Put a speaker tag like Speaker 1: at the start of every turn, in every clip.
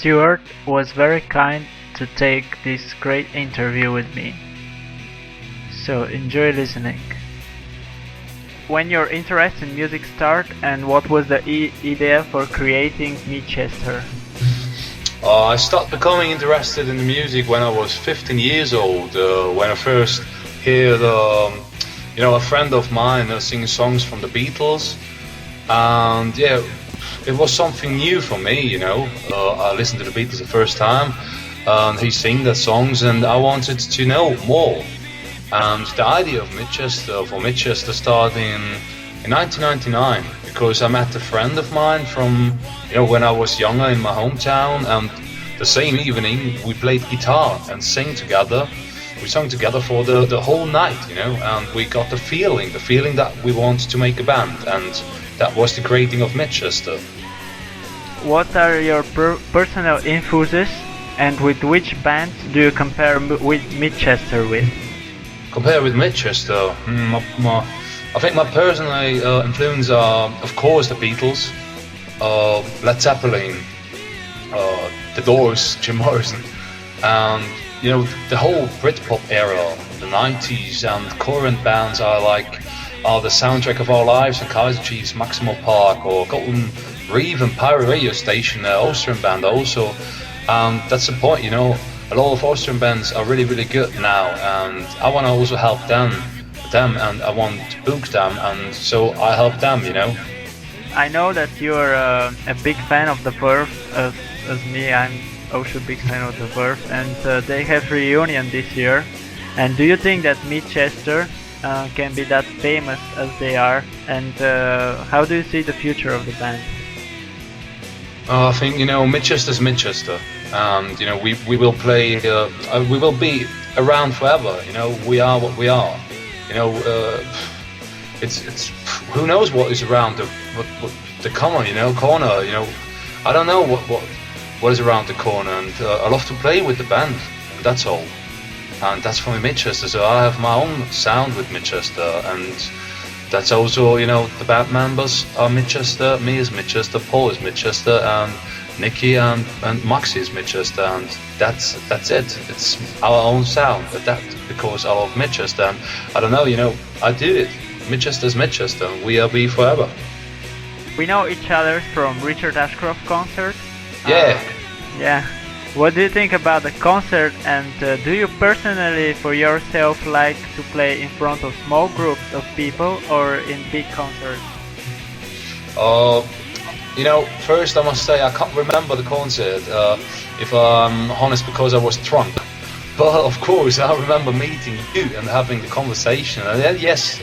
Speaker 1: Stuart was very kind to take this great interview with me. So enjoy listening. When your interest in music started and what was the idea for creating Midchester?
Speaker 2: I started becoming interested in the music when I was 15 years old, when I first heard a friend of mine sing songs from the Beatles, and yeah, it was something new for me. I listened to the Beatles the first time, and he sang the songs, and I wanted to know more. And the idea of Midchester started in 1999, because I met a friend of mine from when I was younger in my hometown, and the same evening we played guitar and sang together. We sang together for the whole night, and we got the feeling that we wanted to make a band, and that was the creating of Midchester.
Speaker 1: What are your personal influences, and with which bands do you compare with Midchester with?
Speaker 2: Compare with Midchester, I think my personal influence are, of course, the Beatles, Led Zeppelin, The Doors, Jim Morrison, and the whole Britpop era, the 90s, and current bands are the soundtrack of our lives, and Kaiser Chiefs, Maximal Park, or Golden Reef and Pirate Radio Station, Austrian band also. That's the point, a lot of Austrian bands are really, really good now, and I want to also help them, and I want to book them, and so I help them.
Speaker 1: I know that you are a big fan of the Verve, as me. I'm also a big fan of the Verve, and they have reunion this year. And do you think that Midchester can be that famous as they are? And how do you see the future of the band?
Speaker 2: I think Midchester's Midchester, and we will play. We will be around forever. We are what we are. It's who knows what is around the corner. I don't know what is around the corner, and I love to play with the band. That's all, and that's for me Midchester. So I have my own sound with Midchester, and that's also the band members are Midchester. Me is Midchester, Paul is Midchester, and Nicky and Maxi is Midchester, and that's it. It's our own sound, but that because I love Midchester, and I don't know, I do it. Midchester's Midchester, we are be forever.
Speaker 1: We know each other from Richard Ashcroft concert.
Speaker 2: Yeah.
Speaker 1: Yeah. What do you think about the concert, and do you personally, for yourself, like to play in front of small groups of people or in big concerts?
Speaker 2: First I must say I can't remember the concert, if I'm honest, because I was drunk. But of course I remember meeting you and having the conversation, and then yes,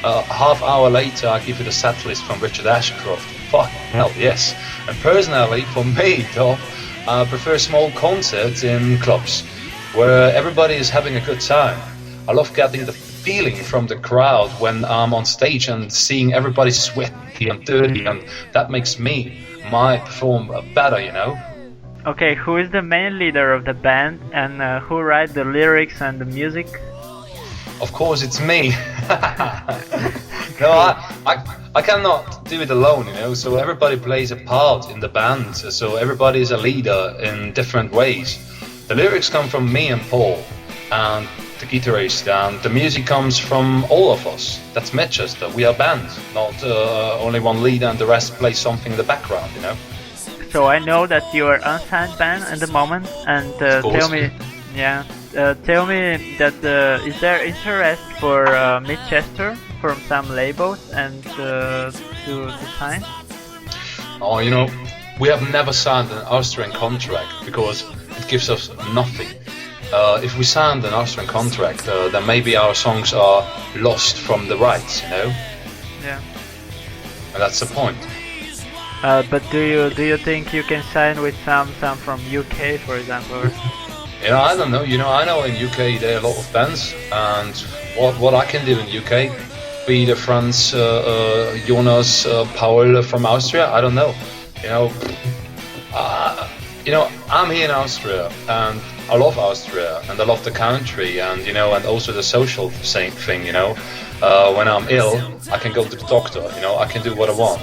Speaker 2: half hour later I give you the set list from Richard Ashcroft. Fuck hell yes. And personally, for me though, I prefer small concerts in clubs where everybody is having a good time. I love getting the feeling from the crowd when I'm on stage and seeing everybody sweaty and dirty, and that makes my perform better.
Speaker 1: Okay, who is the main leader of the band, and who writes the lyrics and the music?
Speaker 2: Of course it's me. No, I cannot do it alone, so everybody plays a part in the band, so everybody is a leader in different ways. The lyrics come from me and Paul, and the guitarist, and the music comes from all of us. That's Midchester. We are band, not only one leader and the rest play something in the background.
Speaker 1: So I know that you are unsigned band at the moment, and tell me that is there interest for Midchester from some labels and to sign?
Speaker 2: Oh, we have never signed an Austrian contract because it gives us nothing. If we signed an Austrian contract, then maybe our songs are lost from the rights,
Speaker 1: Yeah.
Speaker 2: And that's the point.
Speaker 1: But do you think you can sign with some from UK, for example?
Speaker 2: I don't know. I know in UK there are a lot of bands, and what I can do in UK, be the Franz, Jonas, Paul from Austria. I don't know. I'm here in Austria, and I love Austria, and I love the country, and and also the social thing. When I'm ill, I can go to the doctor. I can do what I want,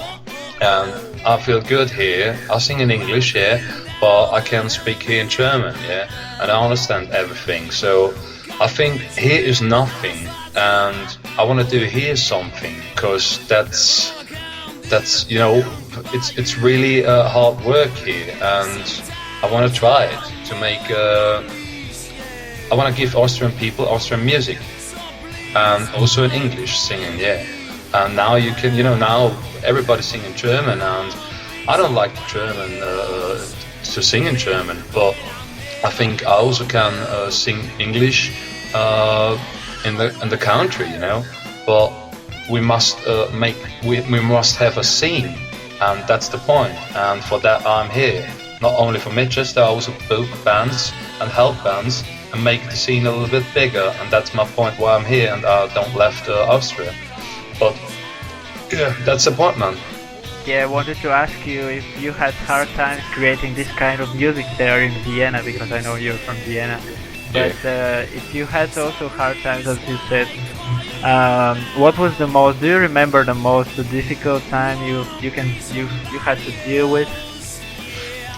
Speaker 2: and I feel good here. I sing in English here, but I can speak here in German, yeah, and I understand everything. So I think here is nothing, and I want to do here something, because that's it's really hard work here, and I want to try it to make. I want to give Austrian people Austrian music, and also in English singing, yeah. And now you can, now everybody's singing German, and I don't like German to sing in German, but I think I also can sing English in the country, But we must we must have a scene, and that's the point. And for that, I'm here. Not only for Midchester, I also book bands and help bands and make the scene a little bit bigger. And that's my point why I'm here, and I don't left Austria. But yeah, that's the point, man.
Speaker 1: Yeah, I wanted to ask you if you had hard times creating this kind of music there in Vienna, because I know you're from Vienna. But if you had also hard times, as you said, what was the most? Do you remember the most difficult time you had to deal with?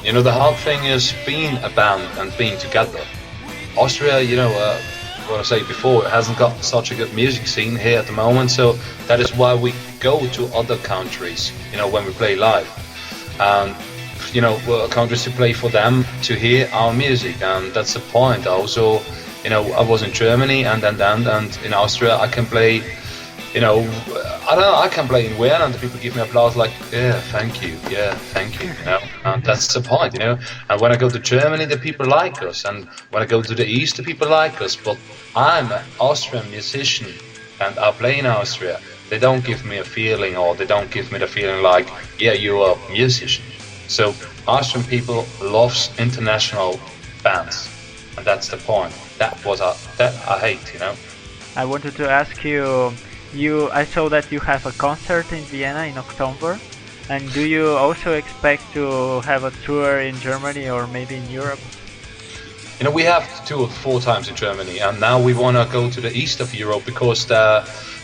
Speaker 2: The hard thing is being a band and being together. Austria, what I said before, it hasn't got such a good music scene here at the moment, so that is why we go to other countries, when we play live. And, countries to play for them to hear our music, and that's the point. Also, I was in Germany and in Austria I can play, I don't know, I can play in Vienna and the people give me applause like, yeah, thank you, and that's the point, And when I go to Germany, the people like us, and when I go to the East, the people like us, but I'm an Austrian musician and I play in Austria. They don't give me a feeling, or they don't give me the feeling like, yeah, you're a musician. So Austrian people loves international bands, and that's the point. That I hate,
Speaker 1: I wanted to ask you, I saw that you have a concert in Vienna in October, and do you also expect to have a tour in Germany or maybe in Europe?
Speaker 2: We have toured 4 times in Germany, and now we want to go to the east of Europe because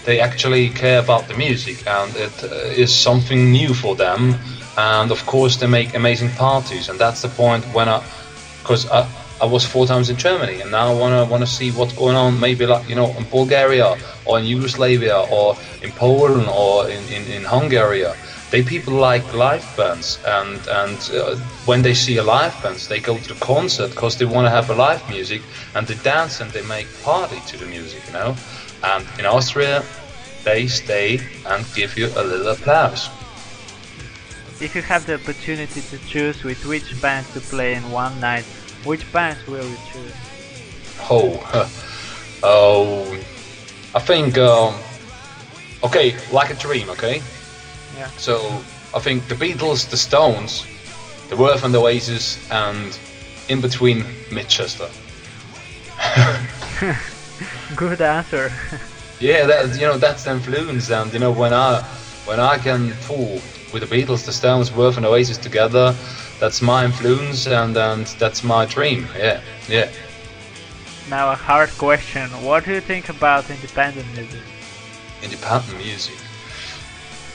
Speaker 2: they actually care about the music, and it is something new for them. And of course, they make amazing parties, and that's the point. Because I was 4 times in Germany, and now I want to see what's going on. Maybe like in Bulgaria or in Yugoslavia or in Poland or in Hungary. People like live bands, and when they see a live band, they go to the concert because they want to have a live music, and they dance and they make party to the music, And in Austria, they stay and give you a little applause.
Speaker 1: If you have the opportunity to choose with which band to play in one night, which bands will you choose?
Speaker 2: I think okay, like a dream, okay.
Speaker 1: Yeah.
Speaker 2: So I think the Beatles, the Stones, the Earth and the Oasis, and in between Midchester.
Speaker 1: Good answer.
Speaker 2: Yeah, that's the influence, and when I can pull with the Beatles, the Stones, Earth and Oasis together, that's my influence, and that's my dream. Yeah.
Speaker 1: Now a hard question: what do you think about independent music?
Speaker 2: Independent music.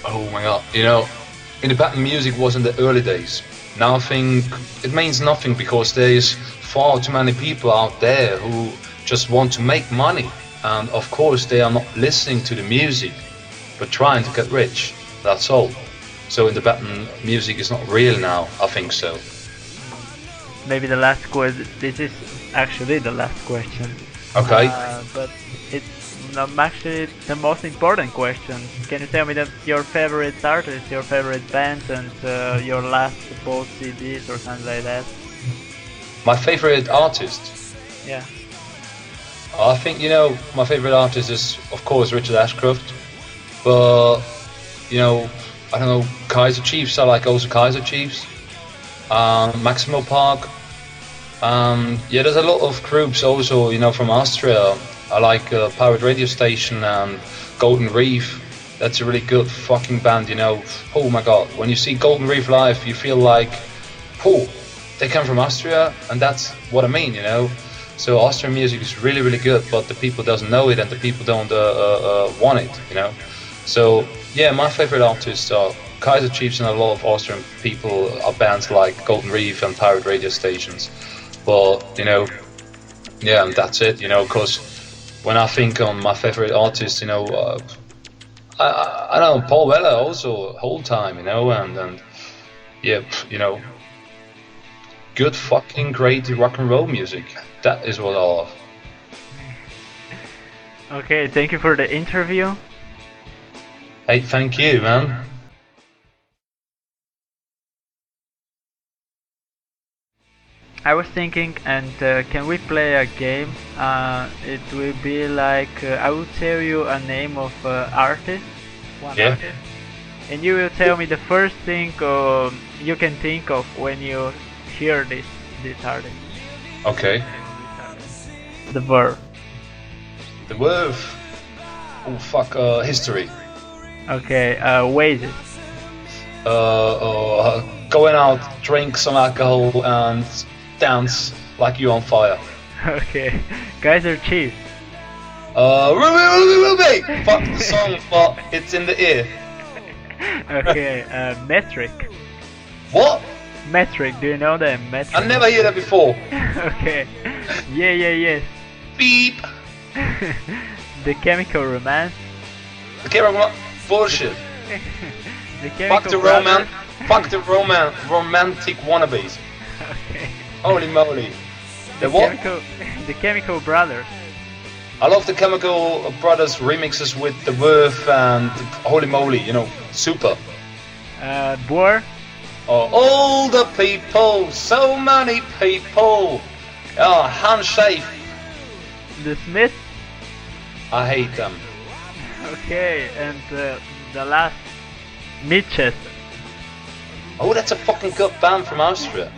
Speaker 2: Oh my God! Independent music was in the early days. Now I think it means nothing because there is far too many people out there who just want to make money, and of course they are not listening to the music, but trying to get rich. That's all. So independent music is not real now. I think so.
Speaker 1: Maybe the last question. This is actually the last question.
Speaker 2: Okay.
Speaker 1: But it's actually the most important question. Can you tell me your favorite artist, your favorite bands, and your last bought CDs or something like that?
Speaker 2: My favorite artist?
Speaker 1: Yeah.
Speaker 2: I think, my favorite artist is, of course, Richard Ashcroft. But, I don't know, Kaiser Chiefs. I like also Kaiser Chiefs. Maximo Park. There's a lot of groups also, from Austria. I like Pirate Radio Station and Golden Reef. That's a really good fucking band, Oh my God, when you see Golden Reef live, you feel like, they come from Austria, and that's what I mean, So Austrian music is really, really good, but the people doesn't know it, and the people don't want it, So yeah, my favorite artists are Kaiser Chiefs and a lot of Austrian people are bands like Golden Reef and pirate radio stations. But, yeah, and that's it, because when I think on my favorite artists, I don't know, Paul Weller also, whole time, and yeah, good fucking great rock and roll music. That is what I love.
Speaker 1: Okay, thank you for the interview.
Speaker 2: Hey, thank you, man.
Speaker 1: I was thinking, and can we play a game? It will be like I will tell you a name of artist, one artist, and you will tell me the first thing you can think of when you hear this artist.
Speaker 2: Okay.
Speaker 1: The verb.
Speaker 2: The verb. Oh fuck. History.
Speaker 1: Okay. Wages.
Speaker 2: Going out, drink some alcohol, and dance like you on fire.
Speaker 1: Okay. Kaiser Chiefs.
Speaker 2: Ruby! Fuck the song, but it's in the ear.
Speaker 1: Okay. Metric.
Speaker 2: What?
Speaker 1: Metric. Do you know that metric?
Speaker 2: I never heard that before.
Speaker 1: Okay. Yes.
Speaker 2: Beep.
Speaker 1: The Chemical Romance.
Speaker 2: The camera bullshit.
Speaker 1: The Chemical
Speaker 2: Fuck the
Speaker 1: Brothers.
Speaker 2: romance. Fuck the romantic wannabes.
Speaker 1: Okay.
Speaker 2: Holy moly. The what?
Speaker 1: The Chemical Brothers.
Speaker 2: I love the Chemical Brothers remixes with the Worth and holy moly, super.
Speaker 1: Boer.
Speaker 2: All the people, so many people. Oh, handshake.
Speaker 1: The Smiths.
Speaker 2: I hate them.
Speaker 1: Okay, and the last, Midchester.
Speaker 2: Oh, that's a fucking good band from Austria.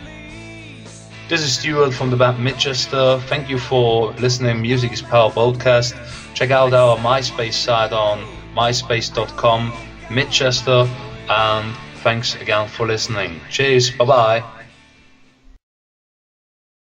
Speaker 2: This is Stuart from the band Midchester. Thank you for listening. Music is Power podcast. Check out our MySpace site on myspace.com, Midchester, and thanks again for listening. Cheers, bye bye.